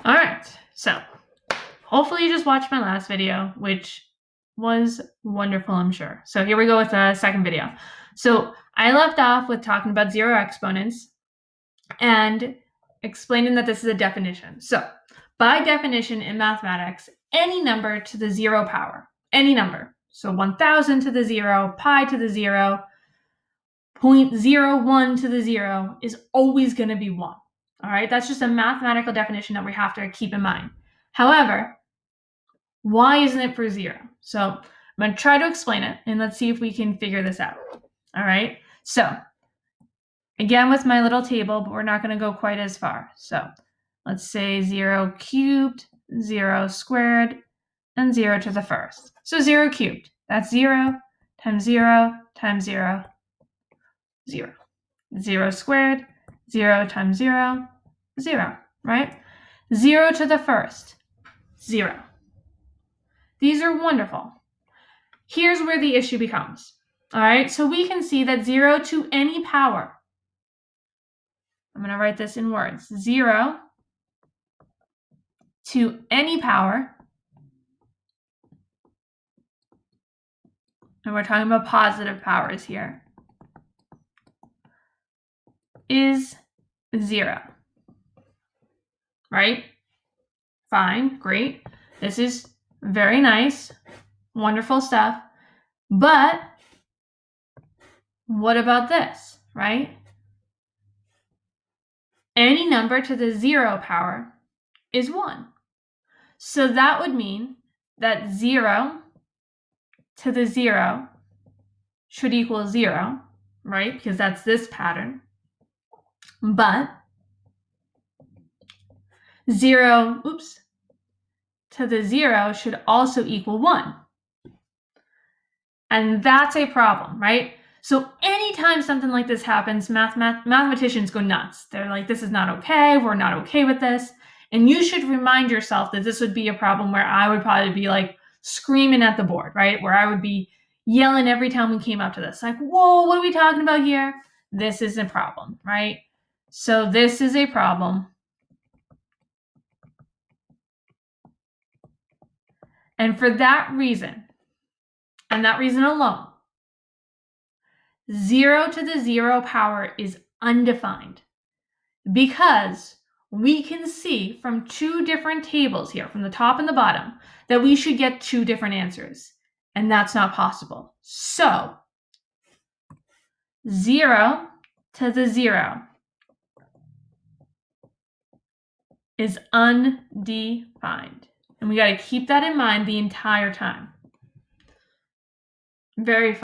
All right, so hopefully you just watched my last video, which was wonderful, I'm sure. So here we go with the second video. So I left off with talking about zero exponents and explaining that this is a definition. So by definition in mathematics, any number to the 0 power, any number, so 1000 to the 0, pi to the 0, 0.01 to the 0 is always going to be 1. All right, that's just a mathematical definition that we have to keep in mind. However, why isn't it for 0? So I'm going to try to explain it, and let's see if we can figure this out. All right, so again with my little table, but we're not going to go quite as far. So let's say 0 cubed, 0 squared, and 0 to the first. So 0 cubed, that's 0 times 0 times 0, 0. 0 squared, 0 times 0, 0, right? 0 to the first, 0. These are wonderful. Here's where the issue becomes. All right, so we can see that 0 to any power, I'm going to write this in words, 0 to any power, and we're talking about positive powers here, is 0, right? Fine, great. This is very nice, wonderful stuff. But what about this, right? Any number to the 0 power is 1. So that would mean that 0 to the 0 should equal 0, right? Because that's this pattern. But 0, to the 0 should also equal 1. And that's a problem, right? So anytime something like this happens, mathematicians go nuts. They're like, this is not okay. We're not okay with this. And you should remind yourself that this would be a problem where I would probably be like screaming at the board, right? Where I would be yelling every time we came up to this. Like, whoa, what are we talking about here? This is a problem, right? So this is a problem. And for that reason, and that reason alone, 0 to the 0 power is undefined because we can see from two different tables here, from the top and the bottom, that we should get two different answers, and that's not possible. So 0 to the 0 is undefined, and we got to keep that in mind the entire time. Very